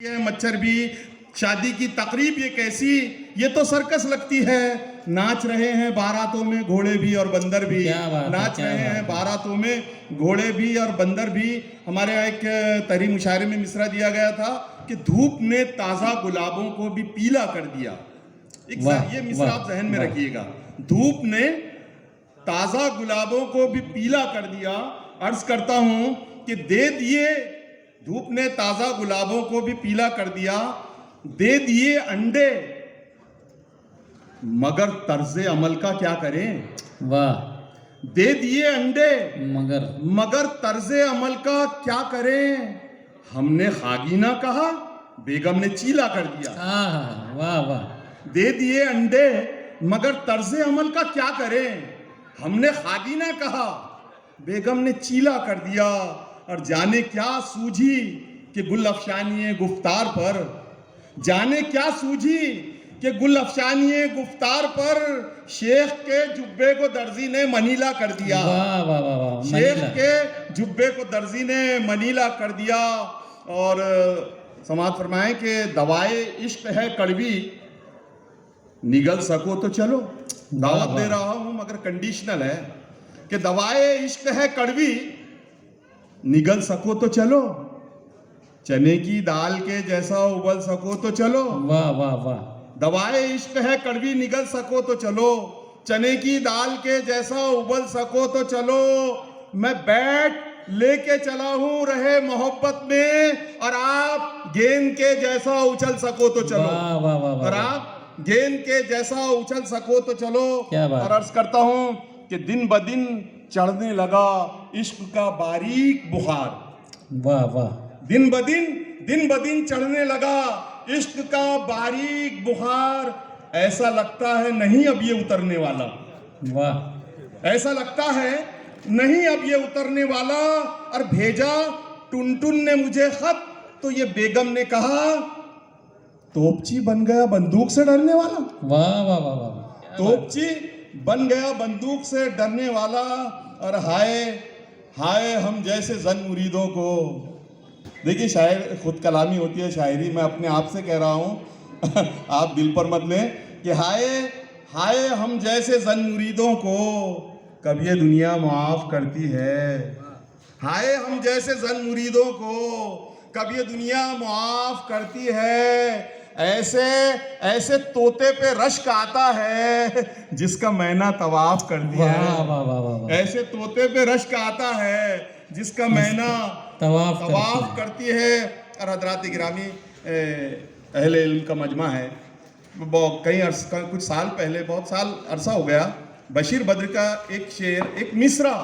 یہ مچھر بھی شادی کی تقریب یہ کیسی، یہ تو سرکس لگتی ہے. ناچ رہے ہیں باراتوں میں گھوڑے بھی اور بندر بھی، ناچ رہے ہیں باراتوں میں گھوڑے بھی اور بندر بھی. ہمارے یہاں ایک تحریر مشاعرے میں مصرع دیا گیا تھا کہ دھوپ نے تازہ گلابوں کو بھی پیلا کر دیا. یہ مصرع آپ ذہن میں رکھیے گا، دھوپ نے تازہ گلابوں کو بھی پیلا کر دیا. عرض کرتا ہوں کہ دے دیے، دھوپ نے تازہ گلابوں کو بھی پیلا کر دیا. دے دیے انڈے مگر طرز عمل کا کیا کریں. واہ. دے دیے انڈے مگر طرز عمل کا کیا کریں. ہم نے خاگی نہ کہا، بیگم نے چیلا کر دیا. واہ واہ. دے دیے انڈے مگر طرز عمل کا کیا کریں. ہم نے خاگی نہ کہا، بیگم نے چیلا کر دیا. اور جانے کیا سوجھی کہ گل افشانی گفتار پر، جانے کیا سوجھی کہ گل افشانی گفتار پر شیخ کے جبے کو درزی نے منیلا کر دیا. شیخ کے جبے کو درزی نے منیلا کر دیا. اور سماعت فرمائیں کہ دوائے عشق ہے کڑوی، نگل سکو تو چلو. دعوت دے رہا ہوں مگر کنڈیشنل ہے کہ دوائے عشق ہے کڑوی، نگل سکو تو چلو. چنے کی دال کے جیسا ابل سکو تو چلو. واہ واہ واہ. دوائے عشق ہے کڑوی، نگل سکو تو چلو. چنے کی دال کے جیسا ابل سکو تو چلو. میں بیٹ لے کے چلا ہوں رہے محبت میں، اور آپ گیند کے جیسا اچھل سکو تو چلو. اور آپ گیند کے جیسا اچھل سکو تو چلو. اور عرض کرتا ہوں کہ دن بدن چڑھنے لگا عشق کا باریک بخار. واہ واہ. دن بدن چڑھنے لگا عشق کا باریک بخار. ایسا لگتا ہے نہیں اب یہ اترنے والا. واہ. ایسا لگتا ہے نہیں اب یہ اترنے والا. اور بھیجا ٹن نے مجھے خط، تو یہ بیگم نے کہا توپچی بن گیا بندوق سے ڈرنے والا. واہ واہ واہ واہ. توپچی بن گیا بندوق سے ڈرنے والا. اور ہائے ہائے ہم جیسے زن مریدوں کو. دیکھیے شاعر خود کلامی ہوتی ہے شاعری، میں اپنے آپ سے کہہ رہا ہوں آپ دل پر مت لیں کہ ہائے ہائے ہم جیسے زن مریدوں کو کب یہ دنیا معاف کرتی ہے. ہائے ہم جیسے زن مریدوں کو کب یہ دنیا معاف کرتی ہے. ایسے طوطے پہ رشک آتا ہے جس کا مینا طواف کر دیا ہے. ایسے طوطے پہ رشک آتا ہے جس کا مینا طواف کرتی ہے. اور حضرات گرامی، اہل علم کا مجمع ہے. کچھ سال پہلے، بہت سال عرصہ ہو گیا، بشیر بدر کا ایک شعر، ایک مصرع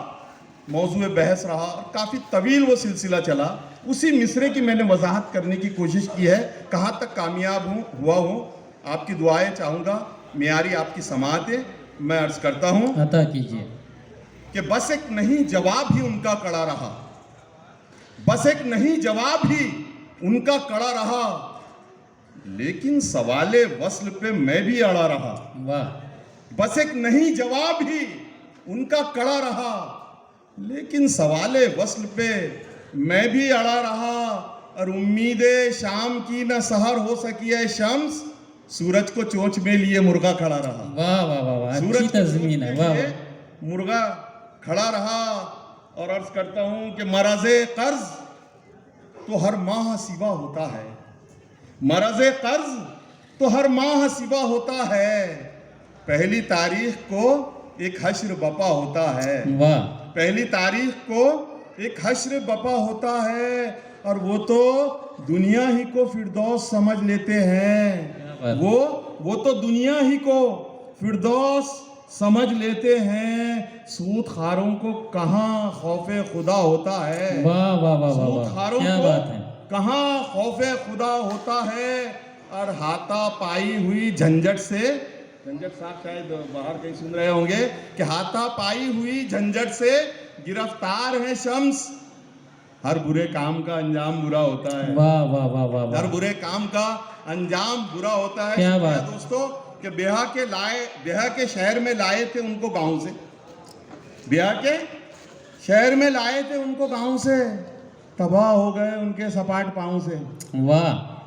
موضوع بحث رہا اور کافی طویل وہ سلسلہ چلا. اسی مصرے کی میں نے وضاحت کرنے کی کوشش کی ہے. کہاں تک کامیاب ہوا ہوں، آپ کی دعائیں چاہوں گا، معیاری آپ کی سماعتیں. میں عرض کرتا ہوں عطا کیجیے کہ بس ایک نہیں جواب ہی ان کا کڑا رہا. بس ایک نہیں جواب ہی ان کا کڑا رہا، لیکن سوال وصل پہ میں بھی اڑا رہا. واہ. بس ایک نہیں جواب ہی ان کا کڑا رہا، لیکن سوال وصل پہ میں بھی اڑا رہا. اور امید شام کی نہ سحر ہو سکی ہے شمس، سورج کو چونچ میں لیے مرغا کھڑا رہا. واہ واہ واہ. سورج اچھی تزمین ہے. واہ واہ. مرغا کھڑا رہا. اور عرض کرتا ہوں کہ مرض قرض تو ہر ماہ سوا ہوتا ہے. مرض قرض تو ہر ماہ سوا ہوتا ہے. پہلی تاریخ کو ایک حشر بپا ہوتا ہے. واہ. پہلی تاریخ کو ایک حشر بپا ہوتا ہے. اور وہ تو دنیا ہی کو فردوس سمجھ لیتے ہیں. وہ تو دنیا ہی کو فردوس سمجھ لیتے ہیں. سود خاروں کو کہاں خوف خدا ہوتا ہے. واہ واہ واہ. سود خاروں کو کہاں خوف خدا ہوتا ہے. اور ہاتھا پائی ہوئی جھنجٹ سے، جھنجٹ صاحب شاید باہر کہیں سن رہے ہوں گے کہ ہاتھا پائی ہوئی جھنجٹ سے گرفتار ہے شمس. ہر برے کام کا انجام برا ہوتا ہے. واہ واہ واہ واہ. ہر برے کام کا انجام برا ہوتا ہے. کیا بات دوستو کہ بیہا کے شہر میں لائے تھے ان کو گاؤں سے. بیہا کے شہر میں لائے تھے ان کو گاؤں سے، تباہ ہو گئے ان کے سپاٹ پاؤں سے. واہ.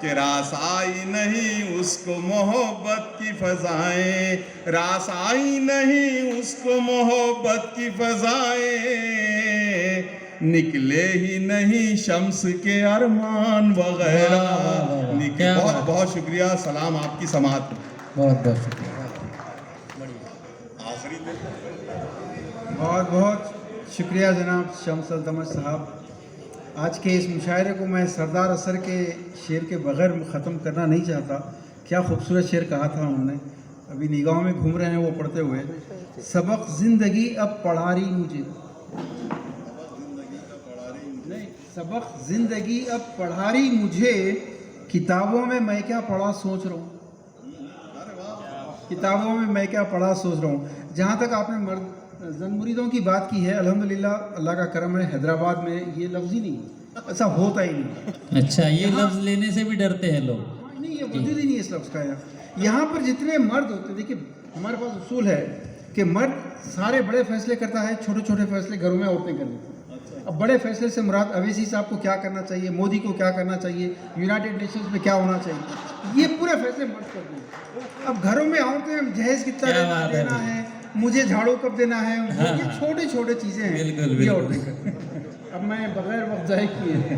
کہ راس آئی نہیں اس کو محبت کی فضائیں، راس آئی نہیں اس کو محبت کی فضائیں، نکلے ہی نہیں شمس کے ارمان وغیرہ۔ بہت بہت شکریہ، سلام آپ کی سماعت میں۔ بہت بہت شکریہ۔ بہت بہت شکریہ جناب شمس التمش صاحب۔ آج کے اس مشاعرے کو میں سردار اثر کے شعر کے بغیر ختم کرنا نہیں چاہتا۔ کیا خوبصورت شعر کہا تھا انہوں نے، ابھی نگاہوں میں گھوم رہے ہیں وہ پڑھتے ہوئے۔ سبق زندگی اب پڑھا رہی مجھے، نہیں، سبق زندگی اب پڑھا رہی مجھے، کتابوں میں کیا پڑھا سوچ رہا ہوں، کتابوں میں کیا پڑھا سوچ رہا ہوں۔ جہاں تک آپ نے زن مریدوں کی بات کی ہے، الحمدللہ اللہ کا کرم ہے، حیدرآباد میں یہ لفظ ہی نہیں، ایسا ہوتا ہی نہیں۔ اچھا، یہ لفظ لینے سے بھی ڈرتے ہیں لوگ؟ نہیں، یہ وجود ہی نہیں اس لفظ کا۔ یہاں پر جتنے مرد ہوتے ہیں، دیکھیے ہمارے پاس اصول ہے کہ مرد سارے بڑے فیصلے کرتا ہے، چھوٹے چھوٹے فیصلے گھروں میں عورتیں کر لیتی ہیں۔ اب بڑے فیصلے سے مراد اویسی صاحب کو کیا کرنا چاہیے، مودی کو کیا کرنا چاہیے، یونائٹڈ نیشنز میں کیا ہونا چاہیے، یہ پورے فیصلے مرد کرتے ہیں۔ اب گھروں میں عورتیں جہیز کتنا دینا ہے، مجھے جھاڑو کب دینا ہے، یہ چھوٹے چھوٹے چیزیں ہیں، یہ عورتیں کرتے ہیں۔ اب میں بغیر وقت ضائع کیے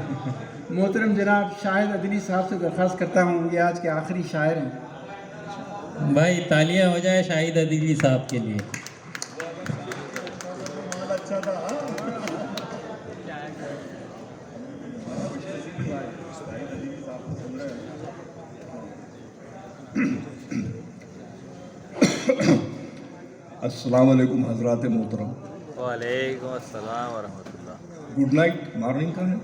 محترم جناب شاہد عدلی صاحب سے درخواست کرتا ہوں، یہ آج کے آخری شاعر ہیں۔ بھائی تالیاں ہو جائے شاہد عدیلی صاحب کے لیے۔ السلام علیکم حضرات محترم۔ وعلیکم السلام ورحمۃ اللہ۔ گڈ نائٹ، مارننگ کا ہے؟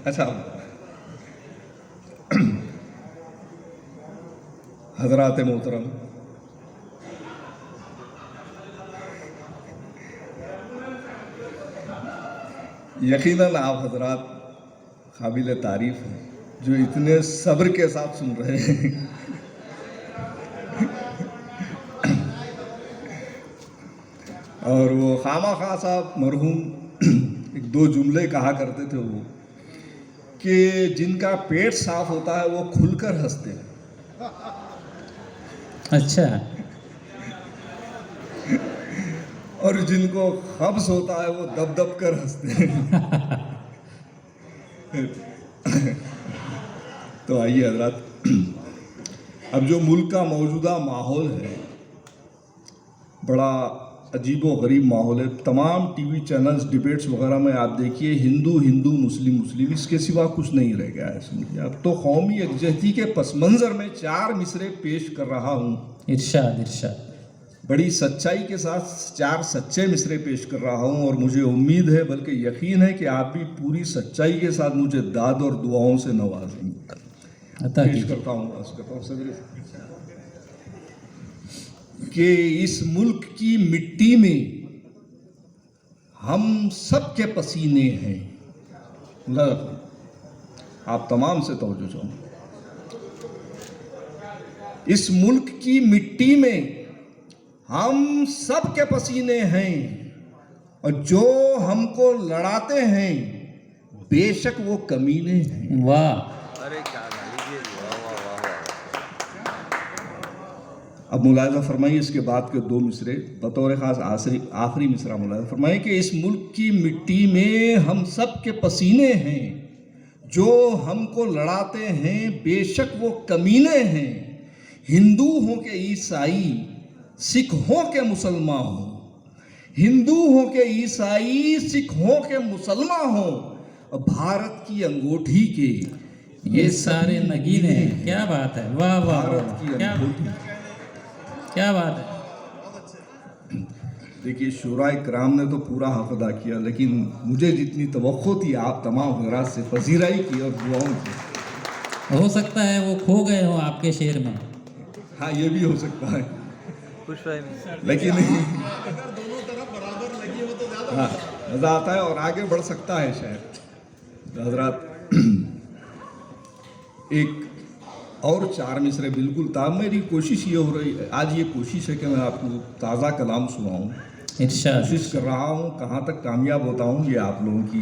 اچھا، حضرات محترم، یقیناً آپ حضرات قابل تعریف ہیں جو اتنے صبر کے ساتھ سن رہے ہیں۔ اور وہ خامہ خواہ صاحب مرحوم ایک دو جملے کہا کرتے تھے وہ، کہ جن کا پیٹ صاف ہوتا ہے وہ کھل کر ہنستے ہیں۔ اچھا، اور جن کو قبض ہوتا ہے وہ دب دب کر ہنستے ہیں۔ تو آئیے حضرات، اب جو ملک کا موجودہ ماحول ہے بڑا عجیب و غریب ماحول ہے۔ تمام ٹی وی چینلز ڈیبیٹس وغیرہ میں آپ دیکھیے ہندو ہندو مسلم مسلم، اس کے سوا کچھ نہیں رہ گیا ہے اس میں۔ اب تو قومی یکجہتی کے پس منظر میں 4 مصرے پیش کر رہا ہوں، ارشاد ارشاد۔ بڑی سچائی کے ساتھ 4 سچے مصرے پیش کر رہا ہوں، اور مجھے امید ہے بلکہ یقین ہے کہ آپ بھی پوری سچائی کے ساتھ مجھے داد اور دعاؤں سے نوازیں گے۔ عطا پیش کیجیے۔ کرتا ہوں کہ اس ملک کی مٹی میں ہم سب کے پسینے ہیں۔ آپ تمام سے توجہ چاہوں، اس ملک کی مٹی میں ہم سب کے پسینے ہیں، اور جو ہم کو لڑاتے ہیں بے شک وہ کمینے ہیں۔ واہ، ارے کیا گالی، واہ واہ واہ واہ۔ اب ملاحظہ فرمائیے اس کے بعد کے 2 مصرے بطور خاص آخری مصرع ملاحظہ فرمائیے کہ اس ملک کی مٹی میں ہم سب کے پسینے ہیں، جو ہم کو لڑاتے ہیں بے شک وہ کمینے ہیں۔ ہندو ہوں کہ عیسائی، سکھ ہوں کہ مسلمان ہوں، ہندو ہوں کہ عیسائی، سکھ ہوں کہ مسلمان ہوں، بھارت کی انگوٹھی کے یہ سارے نگینے ہیں۔ کیا بات ہے، واہ واہ بھارت واہ، کی کیا انگوٹھی۔ کیا بات ہے۔ دیکھیے شورائے کرام نے تو پورا حق ادا کیا، لیکن مجھے جتنی توقع تھی آپ تمام حضرات سے پذیرائی کی اور دعاؤں کی۔ ہو سکتا ہے وہ کھو گئے ہوں آپ کے شعر میں۔ ہاں یہ بھی ہو سکتا ہے، خوش فہمی۔ لیکن اگر دونوں طرف برابر لگی ہو تو زیادہ ہاں مزہ آتا ہے اور آگے بڑھ سکتا ہے شاید۔ حضرات ایک اور 4 مصرے بالکل تھا، میری کوشش یہ ہو رہی ہے آج، یہ کوشش ہے کہ میں آپ کو تازہ کلام سناؤں۔ ارشاد۔ کوشش کر رہا ہوں، کہاں تک کامیاب ہوتا ہوں یہ آپ لوگوں کی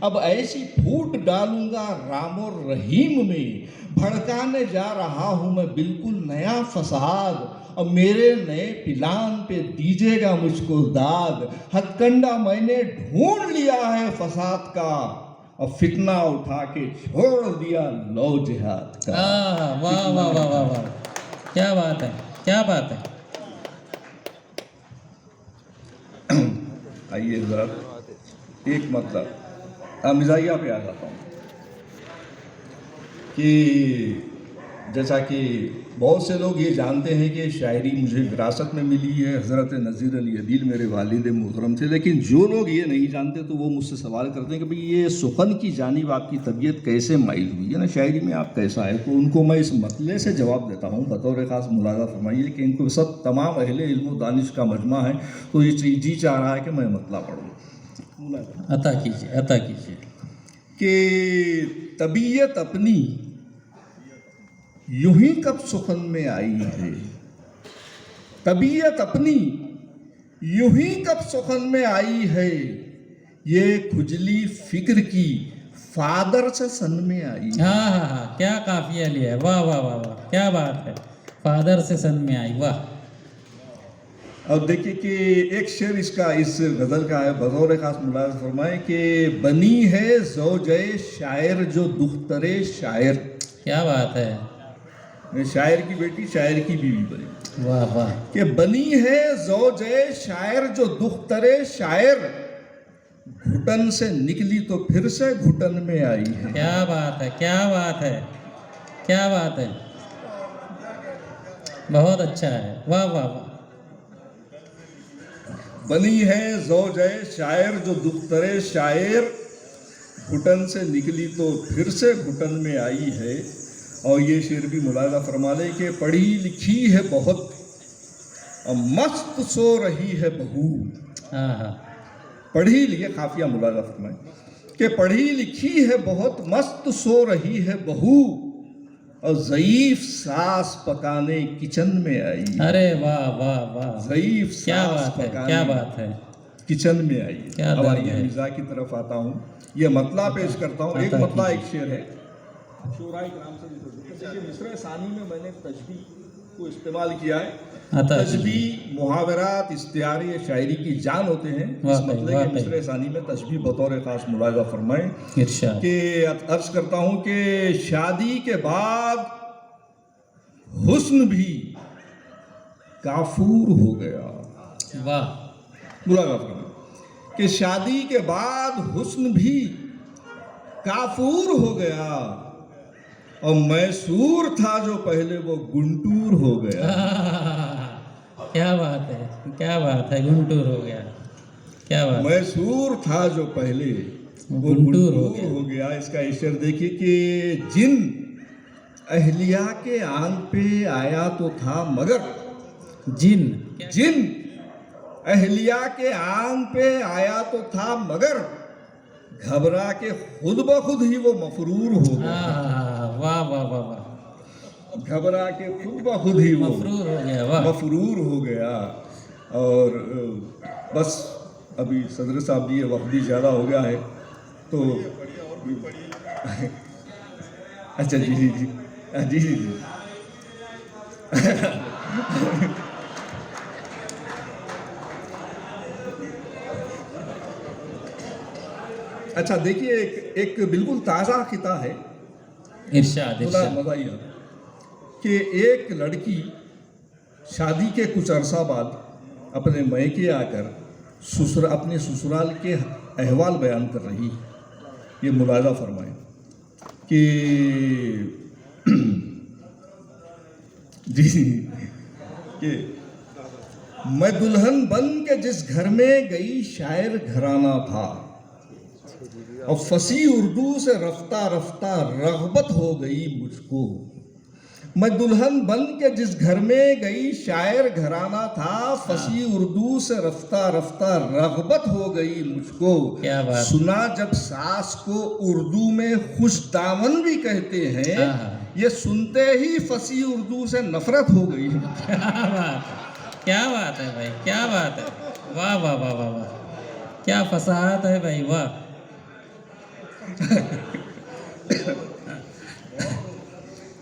اب ایسی پھوٹ ڈالوں گا رام اور رحیم میں، بھڑکانے جا رہا ہوں میں بالکل نیا فساد، اب میرے نئے پلان پہ دیجیے گا مجھ کو داد، ہتھ کنڈا میں نے ڈھونڈ لیا ہے فساد کا، اور فتنہ اٹھا کے چھوڑ دیا لو جہاد کا۔ واہ واہ واہ واہ واہ، کیا بات ہے، کیا بات ہے۔ آئیے ذرا ایک مطلب مزاحیہ پہ آ جاتا ہوں کہ جیسا کہ بہت سے لوگ یہ جانتے ہیں کہ شاعری مجھے وراثت میں ملی ہے، حضرت نذیر علی عدیل میرے والد محترم تھے، لیکن جو لوگ یہ نہیں جانتے تو وہ مجھ سے سوال کرتے ہیں کہ بھئی یہ سخن کی جانب آپ کی طبیعت کیسے مائل ہوئی ہے نا، شاعری میں آپ کیسا ہے؟ تو ان کو میں اس مسئلے سے جواب دیتا ہوں، بطور خاص ملاحظہ فرمائیے کہ ان کو سب تمام اہل علم و دانش کا مجمع ہے، تو یہ جی چاہ رہا ہے کہ میں مطلع پڑھوں۔ عطا کیجیے، عطا کیجیے۔ کہ طبیعت اپنی یوں ہی کب سخن میں آئی ہے، طبیعت اپنی یوں ہی کب سخن میں آئی ہے، یہ کھجلی فکر کی فادر سے سن میں آئی ہے۔ ہاں ہاں ہاں، کیا قافیہ لیا ہے، واہ واہ واہ واہ، کیا بات ہے، فادر سے سن میں آئی، واہ۔ اور دیکھیے کہ ایک شعر اس کا، اس غزل کا ہے، بطور خاص ملاحظہ فرمائے کہ بنی ہے زوجے شاعر جو دختر شاعر، کیا بات ہے، شاعر کی بیٹی شاعر کی بیوی بنی، واہ واہ، کہ بنی ہے زوجے شاعر جو دختر شاعر، گھٹن سے نکلی تو پھر سے گھٹن میں آئی ہے۔ کیا بات ہے، کیا بات ہے، کیا بات ہے، بہت اچھا ہے، واہ واہ واہ۔ بنی ہے زوجے شاعر جو دختر شاعر، گھٹن سے نکلی تو پھر سے گھٹن میں آئی ہے۔ اور یہ شعر بھی ملاحظہ فرما لے کہ پڑھی لکھی ہے بہت اور مست سو رہی ہے بہو، ہاں ہاں، پڑھی لکھی، خافیہ ملاحظہ فرمائے کہ پڑھی لکھی ہے بہت مست سو رہی ہے بہو، اور ضعیف ساس پکانے کچن میں آئی ہے۔ ارے واہ واہ واہ، ضعیف کیا ساس بات ہے، کیا پکانے بات ہے، کچن میں آئی ہے۔ کیا اب درد آئیے ہے۔ مزاح کی طرف آتا ہوں، یہ مطلع پیش کرتا ہوں۔ ایک عطا مطلع کیجیے۔ ایک شعر ہے، شعراء کرام سے دیکھیے مصرع ثانی میں میں نے تشبیہ کو استعمال کیا ہے۔ عطا کیجیے۔ تشبیہ، محاورات، استعارے شاعری کی جان ہوتے ہیں، اس واقعی، مطلع کے واقعی۔ مصرع ثانی میں تشبیہ بطور خاص ملاحظہ فرمائیں ارشاد۔ کہ عرض کرتا ہوں کہ شادی کے بعد حسن بھی کافور ہو گیا، واہ، ملاحظہ فرمائیں کہ شادی کے بعد حسن بھی کافور ہو گیا، اور میسور تھا جو پہلے وہ گنٹور ہو گیا۔ کیا بات ہے، کیا بات ہے، گنٹور ہو گیا، کیا بات ہے، میسور تھا جو پہلے وہ گنٹور گنٹور ہو گیا۔ اس کا اشر دیکھیے کہ جن اہلیہ کے آنگ پہ آیا تو تھا مگر، جن، جن اہلیہ کے آنگ پہ آیا تو تھا مگر، گھبرا کے خود بخود ہی وہ مفرور ہو گیا۔ واہ واہ واہ واہ، گھبرا کے خود بخود ہی وہ مفرور ہو گیا، واہ، مفرور ہو گیا۔ اور بس ابھی صدر صاحب جی وقتی زیادہ ہو گیا ہے تو اچھا جی جی جی جی جی جی اچھا دیکھیے ایک بالکل تازہ خطہ ہے، ارشاد ارشاد۔ مزہ یہ کہ ایک لڑکی شادی کے کچھ عرصہ بعد اپنے میکے آ کر اپنے سسرال کے احوال بیان کر رہی ہے۔ یہ ملاحظہ فرمائیں کہ جی کہ میں دلہن بن کے جس گھر میں گئی شاعر گھرانہ تھا، اور فصیح اردو سے رفتہ رفتہ رغبت ہو گئی مجھ کو۔ میں دلہن بن کے جس گھر میں گئی شاعر گھرانہ تھا، فصیح اردو سے رفتہ رفتہ رغبت ہو گئی مجھ کو۔ کیا بات، سنا جب ساس کو اردو میں خوش دامن بھی کہتے ہیں، یہ سنتے ہی فصیح اردو سے نفرت ہو گئی۔ کیا بات، کیا بات ہے بھائی، کیا بات ہے، واہ واہ واہ واہ واہ، کیا فصاحت ہے بھائی، واہ۔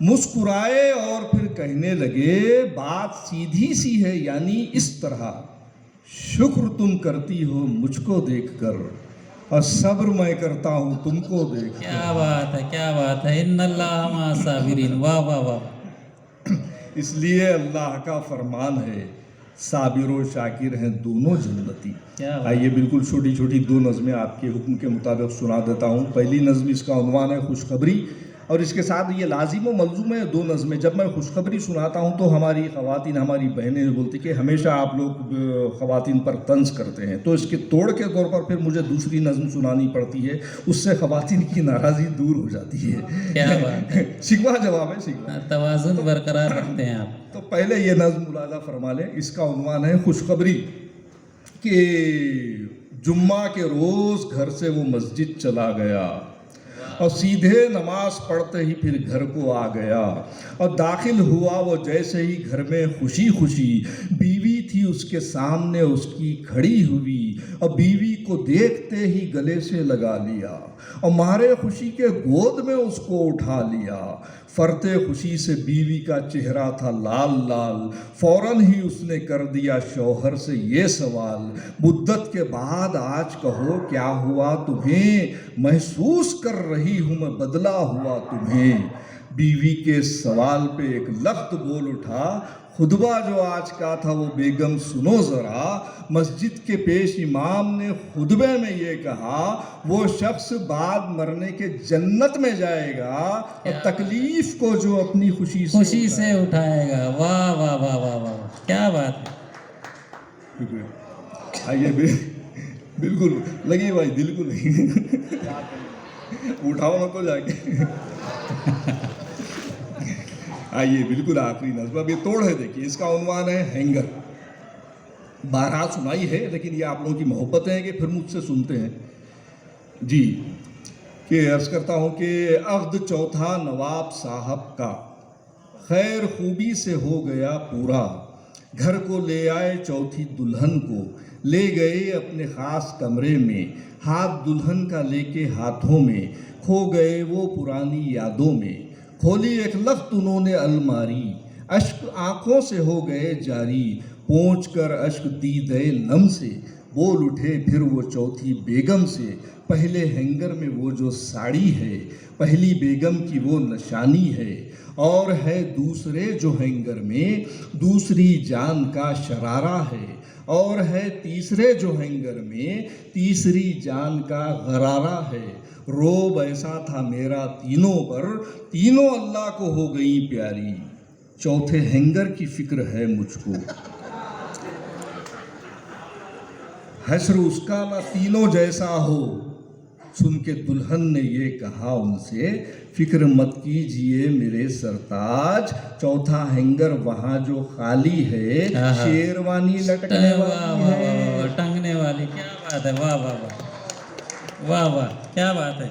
مسکرائے اور پھر کہنے لگے بات سیدھی سی ہے یعنی اس طرح شکر تم کرتی ہو مجھ کو دیکھ کر اور صبر میں کرتا ہوں تم کو دیکھ کیا بات ہے کیا بات ہے ان اللہ مع الصابرین واہ واہ واہ اس لیے اللہ کا فرمان ہے صابر و شاکر ہیں دونوں جنتی کیا بات آئیے بالکل چھوٹی چھوٹی دو نظمیں آپ کے حکم کے مطابق سنا دیتا ہوں پہلی نظم اس کا عنوان ہے خوشخبری اور اس کے ساتھ یہ لازم و ملزوم ہے دو نظمیں جب میں خوشخبری سناتا ہوں تو ہماری خواتین ہماری بہنیں بولتی کہ ہمیشہ آپ لوگ خواتین پر طنز کرتے ہیں تو اس کے توڑ کے طور پر پھر مجھے دوسری نظم سنانی پڑتی ہے اس سے خواتین کی ناراضی دور ہو جاتی ہے کیا بات ہے شکوہ جواب ہے شکوہ توازن برقرار رکھتے ہیں آپ تو پہلے یہ نظم ملاحظہ فرما لیں اس کا عنوان ہے خوشخبری کہ جمعہ کے روز گھر سے وہ مسجد چلا گیا اور سیدھے نماز پڑھتے ہی پھر گھر کو آ گیا اور داخل ہوا وہ جیسے ہی گھر میں خوشی خوشی بیوی تھی اس کے سامنے اس کی کھڑی ہوئی اور بیوی کو دیکھتے ہی گلے سے لگا لیا اور مارے خوشی کے گود میں اس کو اٹھا لیا فرتے خوشی سے بیوی کا چہرہ تھا لال لال فوراً ہی اس نے کر دیا شوہر سے یہ سوال مدت کے بعد آج کہو کیا ہوا تمہیں محسوس کر رہی ہوں میں بدلا ہوا تمہیں بیوی کے سوال پہ ایک لفظ بول اٹھا خطبہ جو آج کا تھا وہ بیگم سنو ذرا مسجد کے پیش امام نے خطبے میں یہ کہا وہ شخص بعد مرنے کے جنت میں جائے گا اور تکلیف کو جو اپنی خوشی سے اٹھائے گا واہ واہ واہ واہ واہ کیا بات ہے آئیے بالکل لگی بھائی دل کو لگی اٹھاؤ نہ تو جا کے آئیے بالکل آخری نظم اب یہ توڑ ہے دیکھیے اس کا عنوان ہے ہینگر بارہا سنائی ہے لیکن یہ آپ لوگوں کی محبت ہے کہ پھر مجھ سے سنتے ہیں جی کہ عرض کرتا ہوں کہ عقد چوتھا نواب صاحب کا خیر خوبی سے ہو گیا پورا گھر کو لے آئے چوتھی دلہن کو لے گئے اپنے خاص کمرے میں ہاتھ دلہن کا لے کے ہاتھوں میں کھو گئے وہ پرانی یادوں میں کھولی ایک لخت انہوں نے الماری اشک آنکھوں سے ہو گئے جاری پہنچ کر اشک دیدے نم سے بول اٹھے پھر وہ چوتھی بیگم سے پہلے ہینگر میں وہ جو ساڑی ہے پہلی بیگم کی وہ نشانی ہے اور ہے دوسرے جو ہینگر میں دوسری جان کا شرارہ ہے اور ہے تیسرے جو ہینگر میں تیسری جان کا غرارہ ہے روب ایسا تھا میرا تینوں پر تینوں اللہ کو ہو گئی پیاری چوتھے ہینگر کی فکر ہے مجھ کو حشر اس کا نہ تینوں جیسا ہو سن کے دلہن نے یہ کہا ان سے فکر مت کیجئے میرے سرتاج چوتھا ہینگر وہاں جو خالی ہے شیروانی لٹکنے والی ہے ٹنگنے والی کیا بات ہے واہ واہ واہ واہ واہ کیا بات ہے